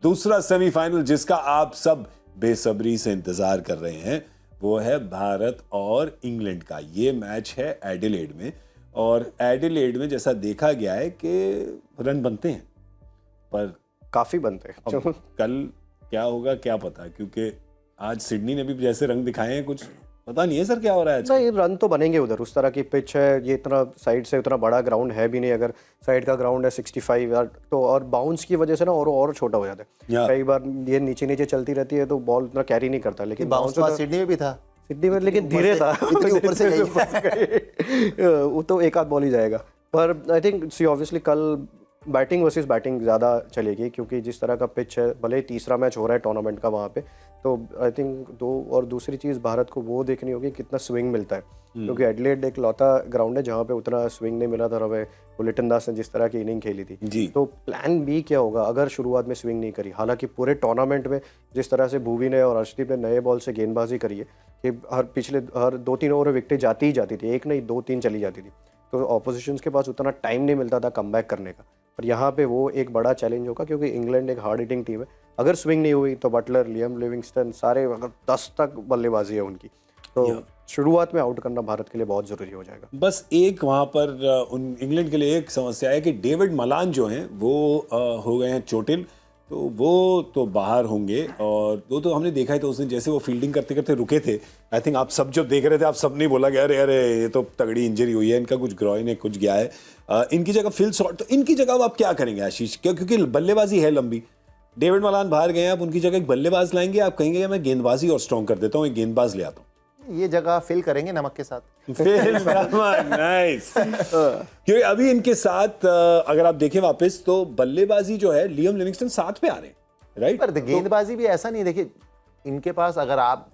दूसरा सेमीफाइनल जिसका आप सब बेसब्री से इंतजार कर रहे हैं वो है भारत और इंग्लैंड का। ये मैच है एडिलेड में और एडिलेड में जैसा देखा गया है कि रन बनते हैं पर काफी बनते हैं। कल क्या होगा क्या पता, क्योंकि आज सिडनी ने भी जैसे रंग दिखाए हैं कुछ पता नहीं है सर क्या हो रहा है। नहीं, रन तो बनेंगे उधर, उस तरह की पिच है, ये इतना साइड से उतना बड़ा ग्राउंड है भी नहीं। अगर साइड का ग्राउंड है 65 यार तो, और बाउंस की वजह से ना और छोटा हो जाता है। कई बार ये नीचे नीचे चलती रहती है तो बॉल इतना कैरी नहीं करता। लेकिन बाउंस तो सिडनी में भी था, सिडनी में, लेकिन धीरे था, ऊपर से गई। वो तो एक आध बॉल ही जाएगा। पर आई थिंक सी ऑब्वियसली कल बैटिंग वर्सेस बैटिंग ज़्यादा चलेगी, क्योंकि जिस तरह का पिच है, भले ही तीसरा मैच हो रहा है टूर्नामेंट का वहाँ पे, तो आई थिंक और दूसरी चीज़ भारत को वो देखनी होगी कितना स्विंग मिलता है, क्योंकि एडिलेड एक लौता ग्राउंड है जहाँ पे उतना स्विंग नहीं मिला था। हमें लिटन दास ने जिस तरह की इनिंग खेली थी, तो प्लान बी क्या होगा अगर शुरुआत में स्विंग नहीं करी। हालांकि पूरे टूर्नामेंट में जिस तरह से भुवी ने और अर्शदीप ने नए बॉल से गेंदबाजी करी है कि हर 2-3 ओवर विकेटें जाती ही जाती थी, एक नहीं 2-3 चली जाती थी, तो ऑपोजिशंस के पास उतना टाइम नहीं मिलता था कमबैक करने का। पर यहाँ पे वो एक बड़ा चैलेंज होगा, क्योंकि इंग्लैंड एक हार्ड हिटिंग टीम है। अगर स्विंग नहीं हुई तो बटलर, लियम लिविंगस्टन सारे, अगर 10 तक बल्लेबाजी है उनकी, तो शुरुआत में आउट करना भारत के लिए बहुत ज़रूरी हो जाएगा। बस एक वहाँ पर इंग्लैंड के लिए एक समस्या है कि डेविड मलान जो हैं वो हो गए हैं चोटिल, तो वो तो बाहर होंगे। और वो तो हमने देखा ही था उस दिन जैसे वो फील्डिंग करते करते रुके थे। आई थिंक आप सब जब देख रहे थे आप सब नहीं बोला गया अरे अरे ये तो तगड़ी इंजरी हुई है, इनका कुछ ग्रॉइन है कुछ गया है। इनकी जगह फिल शॉट, तो इनकी जगह आप क्या करेंगे आशीष? क्योंकि बल्लेबाजी है लंबी, डेविड मलान बाहर गए हैं, आप उनकी जगह एक बल्लेबाज लाएंगे, आप कहेंगे मैं गेंदबाजी और स्ट्रॉन्ग कर देता हूँ, एक गेंदबाज ले आता हूँ। ये जगह फिल करेंगे नमक के साथ। नाइस। क्योंकि अभी इनके साथ अगर आप देखें वापस तो बल्लेबाजी जो है लियम लिविंगस्टन 7 पे आ रहे हैं, राइट? पर गेंदबाजी भी ऐसा नहीं, देखिए इनके पास अगर आप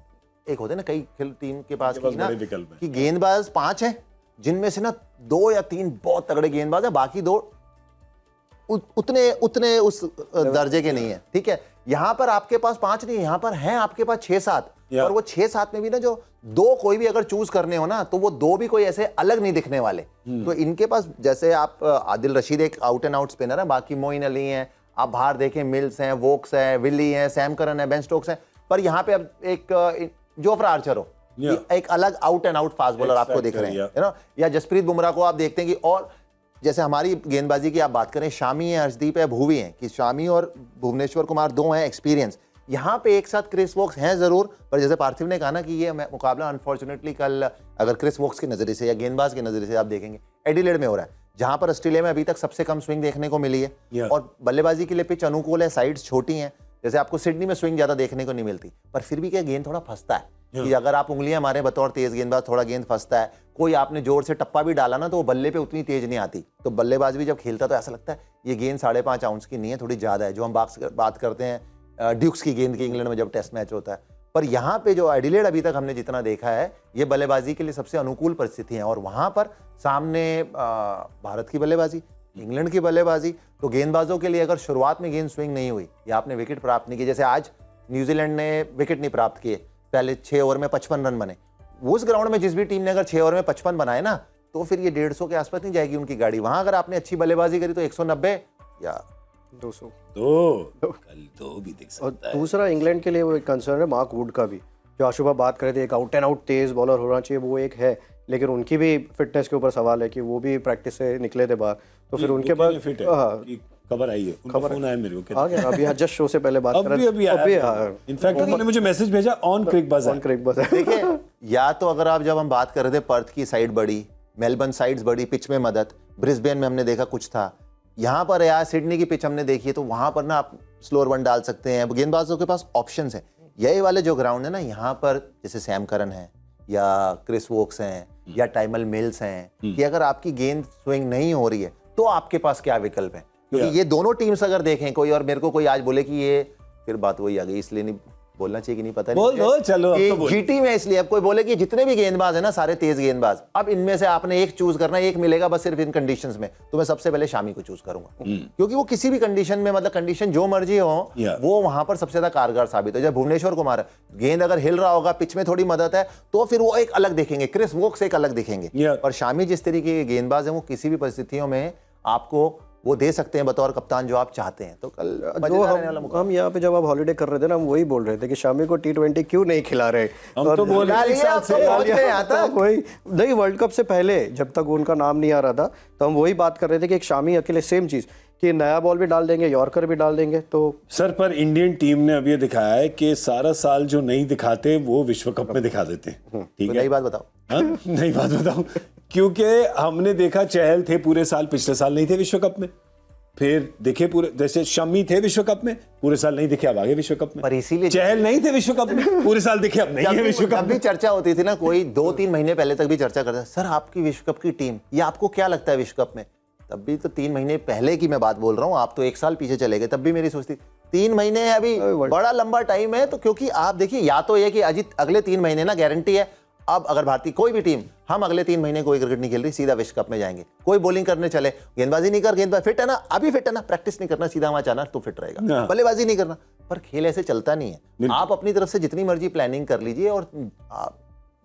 एक होते ना कई टीम के पास कि गेंदबाज 5 हैं जिनमें से ना 2 या 3 बहुत तगड़े गेंदबाज है, बाकी 2 उतने उस दर्जे के नहीं है। ठीक है, यहाँ पर आपके पास 5 नहीं, यहाँ पर हैं आपके पास 6-7, और वो 6-7 में भी ना जो 2 कोई भी अगर चूज करने हो ना तो वो 2 भी कोई ऐसे अलग नहीं दिखने वाले। तो इनके पास जैसे आप आदिल रशीद एक आउट एंड आउट स्पिनर है, बाकी मोइन अली हैं, आप बाहर देखें मिल्स हैं, वोक्स हैं, विली हैं, सैम करन है, बेन स्टोक्स हैं, पर यहाँ पे अब एक जोफ्रा आर्चर हो, एक अलग out and out fast bowler आपको दिख रहे हैं, ना, या जसप्रीत बुमराह को आप देखते हैं कि, और जैसे हमारी गेंदबाजी की आप बात करें, शामी है, अर्शदीप है, भुवी हैं, कि शामी और भुवनेश्वर कुमार 2 हैं एक्सपीरियंस। यहाँ पे एक साथ क्रिस वोक्स हैं जरूर, पर जैसे पार्थिव ने कहा ना कि ये मुकाबला अनफॉर्चुनेटली कल अगर क्रिस वोक्स के नजरिए से या गेंदबाज के नजरिए से आप देखेंगे एडिलेड में हो रहा है, जहां पर ऑस्ट्रेलिया में अभी तक सबसे कम स्विंग देखने को मिली है, और बल्लेबाजी के लिए पिच अनुकूल है, साइड्स छोटी हैं। जैसे आपको सिडनी में स्विंग ज्यादा देखने को नहीं मिलती, पर फिर भी क्या गेंद थोड़ा फंसता है कि अगर आप उंगलियां मारे बतौर तेज गेंदबाज, थोड़ा गेंद फंसता है। कोई आपने जोर से टप्पा भी डाला ना तो वो बल्ले पे उतनी तेज नहीं आती, तो बल्लेबाज भी जब खेलता तो ऐसा लगता है ये गेंद 5.5 आउंस की नहीं है, थोड़ी ज्यादा है। जो हम बात करते हैं ड्यूक्स की गेंद की इंग्लैंड में जब टेस्ट मैच होता है, पर यहाँ पे जो एडिलेड अभी तक हमने जितना देखा है ये बल्लेबाजी के लिए सबसे अनुकूल परिस्थिति है, और वहां पर सामने भारत की बल्लेबाजी, इंग्लैंड की बल्लेबाजी, तो गेंदबाजों के लिए अगर शुरुआत में गेंद स्विंग नहीं हुई या आपने विकेट प्राप्त नहीं की, जैसे आज न्यूजीलैंड ने विकेट नहीं प्राप्त किए, पहले 6 ओवर में 55 रन बने, उस ग्राउंड में जिस भी टीम ने अगर 6 ओवर में 55 बनाए ना तो फिर ये 150 के आसपास नहीं जाएगी उनकी गाड़ी। वहां अगर आपने अच्छी बल्लेबाजी करी तो 190 या 200 कल तो भी दिख सकता है। दूसरा इंग्लैंड के लिए वो एक कंसर्न है मार्क वुड का भी, जो आशुभा बात कर रहे थे, एक out and out Tej bowler होना चाहिए, वो एक है, लेकिन उनकी भी फिटनेस के ऊपर सवाल है कि वो भी प्रैक्टिस से निकले थे बाहर, तो फिर उनके बाद खबर आई है, खबर फोन आया मेरे को, आ गया अभी जस्ट शो से पहले बात कर रहे थे, इनफैक्ट उन्होंने मुझे मैसेज भेजा ऑन क्रिक बज़। देखिए, या तो अगर आप जब हम बात कर रहे थे पर्थ की साइड बड़ी, मेलबर्न साइड्स बड़ी, पिच में मदद, ब्रिस्बेन में हमने देखा कुछ था, यहाँ पर यार सिडनी की पिच हमने देखी है, तो वहां पर ना आप स्लोअर वन डाल सकते हैं, गेंदबाजों के पास ऑप्शंस हैं। यही वाले जो ग्राउंड है ना यहाँ पर, जैसे सैम करन है या क्रिस वोक्स हैं या टाइमल मिल्स हैं, कि अगर आपकी गेंद स्विंग नहीं हो रही है तो आपके पास क्या विकल्प है, क्योंकि ये दोनों टीम्स अगर देखें कोई, और मेरे को कोई आज बोले कि ये, फिर बात वही आ गई, इसलिए नहीं बोलना चाहिए कि नहीं पता बोल दो, चलो अब तो बोल। जीटी में इसलिए अब कोई बोले कि जितने भी गेंदबाज है ना सारे तेज गेंदबाज, अब इनमें से आपने एक चूज करना, एक मिलेगा बस सिर्फ इन कंडीशंस में, तो मैं सबसे पहले शामी को चूज करूंगा, क्योंकि वो किसी भी कंडीशन में, मतलब कंडीशन जो मर्जी हो, वो वहां पर सबसे ज्यादा कारगर साबित हो। जब भुवनेश्वर कुमार गेंद अगर हिल रहा होगा, पिच में थोड़ी मदद है, तो फिर वो एक अलग दिखेंगे, क्रिस वोक्स एक अलग दिखेंगे, और शामी जिस तरीके के गेंदबाज है वो किसी भी परिस्थितियों में आपको वो दे सकते हैं बतौर कप्तान जो आप चाहते हैं। तो कल जो मजेदार रहने वाला मुकाबला। हम यहाँ पे जब आप हॉलीडे कर रहे थे ना, हम वही बोल रहे थे कि शामी को T20 क्यों नहीं खिला रहे। हम तो बोल रहे थे वही नहीं, वर्ल्ड कप से पहले जब तक उनका नाम नहीं आ रहा था तो हम वही बात कर रहे थे कि एक शामी अकेले सेम चीज कि नया बॉल भी डाल देंगे, यॉर्कर भी डाल देंगे। तो सर पर इंडियन टीम ने अब ये दिखाया है कि सारा साल जो नहीं दिखाते वो विश्व कप में दिखा देते हैं। ठीक है, नई बात बताओ। हाँ, नई बात बताऊं, क्योंकि हमने देखा चहल थे पूरे साल, पिछले साल नहीं थे विश्व कप में, फिर दिखे पूरे, जैसे शमी थे विश्व कप में, पूरे साल नहीं दिखे, अब आगे विश्व कप में। पर इसीलिए चहल नहीं थे विश्व कप में, पूरे साल दिखे, अब नहीं है विश्व कप जब भी में। चर्चा होती थी ना, कोई 2-3 महीने पहले तक भी चर्चा करता था, सर आपकी विश्व कप की टीम, ये आपको क्या लगता है विश्व कप में? तब भी तो 3 महीने पहले की मैं बात बोल रहा हूँ, आप तो 1 साल पीछे चले गए, तब भी मेरी सोचती 3 महीने है अभी, बड़ा लंबा टाइम है। तो क्योंकि आप देखिए, या तो ये कि अजित अगले 3 महीने ना गारंटी है, अब अगर भारतीय कोई भी टीम, हम अगले 3 महीने कोई क्रिकेट नहीं खेल रही, सीधा विश्व कप में जाएंगे, कोई बॉलिंग करने चले, गेंदबाजी नहीं कर, गेंदबाज फिट है ना, अभी फिट है ना, प्रैक्टिस नहीं करना, सीधा वहां जाना तो फिट रहेगा, बल्लेबाजी नहीं करना। पर खेल ऐसे चलता नहीं है। आप अपनी तरफ से जितनी मर्जी प्लानिंग कर लीजिए, और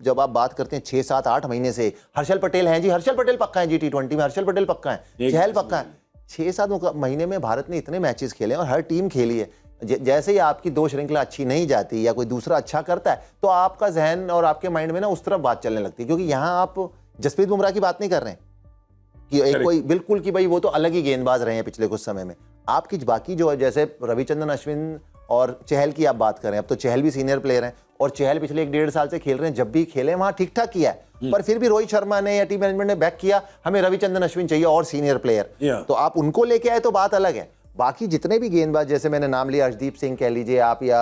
जब आप बात करते हैं 6, 7, 8 महीने से, हर्षल पटेल हैं जी, हर्षल पटेल पक्का है जी, T20 में हर्षल पटेल पक्का है, चहल पक्का है। 6-7 महीने में भारत ने इतने मैचेस खेले और हर टीम खेली है। जैसे ही आपकी 2 श्रृंखला अच्छी नहीं जाती या कोई दूसरा अच्छा करता है, तो आपका जहन और आपके माइंड में ना उस तरफ बात चलने लगती है। क्योंकि यहाँ आप जसप्रीत बुमराह की बात नहीं कर रहे हैं कि एक कोई बिल्कुल कि भाई वो तो अलग ही गेंदबाज रहे हैं पिछले कुछ समय में। आपकी बाकी जो है, जैसे रविचंद्रन अश्विन और चहल की आप बात करें, अब तो चहल भी सीनियर प्लेयर हैं और चहल पिछले 1-1.5 साल से खेल रहे हैं, जब भी खेले वहां ठीक ठाक किया है, पर फिर भी रोहित शर्मा ने या टीम मैनेजमेंट ने बैक किया, हमें रविचंद्रन अश्विन चाहिए और सीनियर प्लेयर, तो आप उनको लेके आए तो बात अलग है। बाकी जितने भी गेंदबाज, जैसे मैंने नाम लिया, अर्शदीप सिंह कह लीजिए आप, या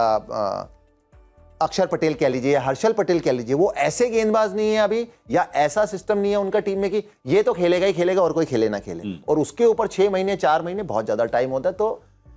अक्षर पटेल कह लीजिए, या हर्षल पटेल कह लीजिए, वो ऐसे गेंदबाज नहीं है अभी, या ऐसा सिस्टम नहीं है उनका टीम में कि ये तो खेलेगा ही खेलेगा और कोई खेले ना खेले, और उसके ऊपर 6 महीने 4 महीने बहुत ज्यादा टाइम होता है। तो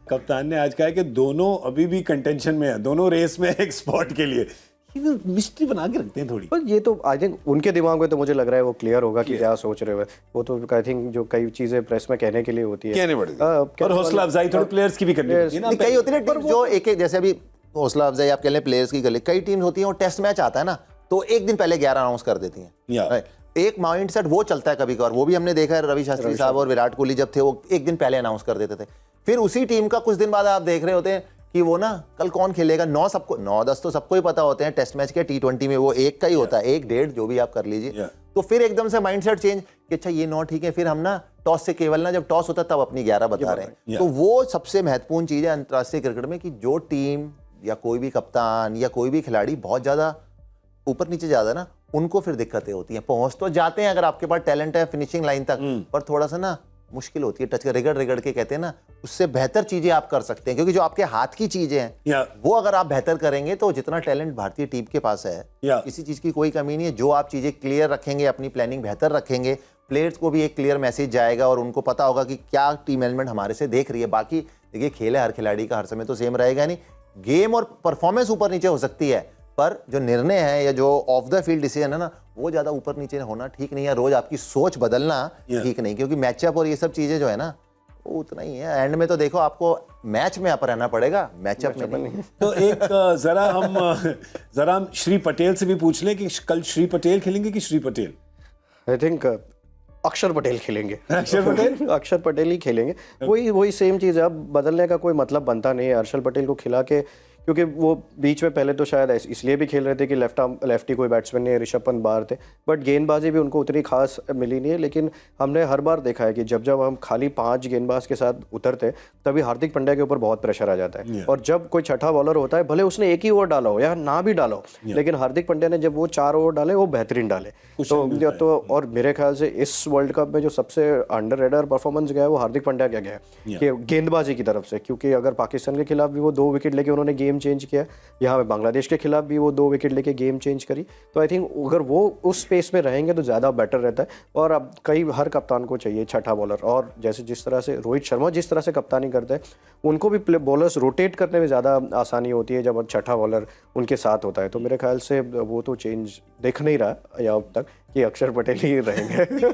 कप्तान ने आज कहा है कि दोनों अभी भी कंटेंशन में है, दोनों रेस में एक स्पॉट के लिए। ये मिस्ट्री बना के रखते हैं थोड़ी। पर ये तो आई थिंक उनके दिमाग में तो मुझे लग रहा है वो क्लियर होगा कि क्या सोच रहे हुए। वो तो आई थिंक जो कई चीजें प्रेस में कहने के लिए होती है, कहने पड़ेगी, और हौसला अफजाई थोड़ी प्लेयर्स की भी करनी पड़ती है ना। कई होती है जो एक जैसे अभी हौसला अफजाई आप कह लें प्लेयर्स की कर ले, कई टीम्स होती हैं वो टेस्ट मैच आता है ना, तो एक दिन पहले 11 अनाउंस कर देती हैं। एक माइंड सेट वो चलता है कभी कभार, वो भी हमने देखा है, रवि शास्त्री साहब और विराट कोहली जब थे, वो एक दिन पहले अनाउंस कर देते थे। फिर उसी टीम का कुछ दिन बाद आप देख रहे होते हैं कि वो ना कल कौन खेलेगा, 9-10 तो सबको ही पता होते हैं टेस्ट मैच के, T20 में वो एक का ही होता है, 1-1.5 जो भी आप कर लीजिए। तो फिर एकदम से माइंडसेट चेंज कि अच्छा ये 9 ठीक है, फिर हम ना टॉस से केवल ना, जब टॉस होता है तब अपनी 11 बता रहे हैं। तो वो सबसे महत्वपूर्ण चीज है अंतर्राष्ट्रीय क्रिकेट में, कि जो टीम या कोई भी कप्तान या कोई भी खिलाड़ी बहुत ज्यादा ऊपर नीचे ज्यादा ना, उनको फिर दिक्कतें होती हैं। पहुंच तो जाते हैं अगर आपके पास टैलेंट है फिनिशिंग लाइन तक, पर थोड़ा सा ना मुश्किल होती है, टच रिगड़ के कहते हैं ना, उससे बेहतर चीजें आप कर सकते हैं, क्योंकि जो आपके हाथ की चीजें हैं वो अगर आप बेहतर करेंगे, तो जितना टैलेंट भारतीय टीम के पास है, किसी चीज की कोई कमी नहीं है। जो आप चीजें क्लियर रखेंगे, अपनी प्लानिंग बेहतर रखेंगे, प्लेयर्स को भी एक क्लियर मैसेज जाएगा और उनको पता होगा कि क्या टीम मैनेजमेंट हमारे से देख रही है। बाकी देखिए, खेल है, हर खिलाड़ी का हर समय तो सेम रहेगा नहीं, गेम और परफॉर्मेंस ऊपर नीचे हो सकती है, पर जो निर्णय है या जो ऑफ द फील्ड डिसीजन है ना, वो ज्यादा ऊपर नीचे होना ठीक नहीं है। रोज आपकी सोच बदलना ठीक नहीं, क्योंकि मैचअप और ये सब चीजें जो है ना, वो उतना ही है। एंड में तो देखो, आपको मैच में अप रहना पड़ेगा, मैचअप में नहीं। तो एक जरा हम श्री पटेल से भी पूछ लें कि कल श्री पटेल खेलेंगे कि श्री पटेल? आई थिंक अक्षर पटेल खेलेंगे। अक्षर पटेल ही खेलेंगे। वही सेम चीज़ है। अब बदलने का कोई मतलब बनता नहीं है हर्षल पटेल को खिला के, क्योंकि वो बीच में पहले तो शायद इसलिए भी खेल रहे थे कि लेफ्टी कोई बैट्समैन नहीं है, ऋषभ पंत बाहर थे, बट गेंदबाजी भी उनको उतनी खास मिली नहीं है। लेकिन हमने हर बार देखा है कि जब हम खाली 5 गेंदबाज के साथ उतरते, तभी हार्दिक पांड्या के ऊपर बहुत प्रेशर आ जाता है। और जब कोई छठा बॉलर होता है, भले उसने एक ही ओवर डाला हो या ना भी डाला हो, लेकिन हार्दिक पांड्या ने जब वो 4 ओवर डाले, वो बेहतरीन डाले। तो और मेरे ख्याल से इस वर्ल्ड कप में जो सबसे अंडररेटेड परफॉर्मेंस गया है, वो हार्दिक पांड्या का गया है कि गेंदबाजी की तरफ से। क्योंकि अगर पाकिस्तान के खिलाफ भी वो 2 विकेट लेके उन्होंने गेम चेंज किया, यहाँ पे बांग्लादेश के खिलाफ भी वो 2 विकेट लेके गेम चेंज करी, तो आई थिंक अगर वो उस स्पेस में रहेंगे तो ज़्यादा बेटर रहता है। और अब हर कप्तान को चाहिए छठा बॉलर, और जैसे जिस तरह से रोहित शर्मा जिस तरह से कप्तानी करते हैं, उनको भी बॉलर्स रोटेट करने में ज़्यादा आसानी होती है जब छठा बॉलर उनके साथ होता है। तो मेरे ख्याल से वो तो चेंज दिख नहीं रहा या अब तक कि अक्षर पटेल ही रहेंगे।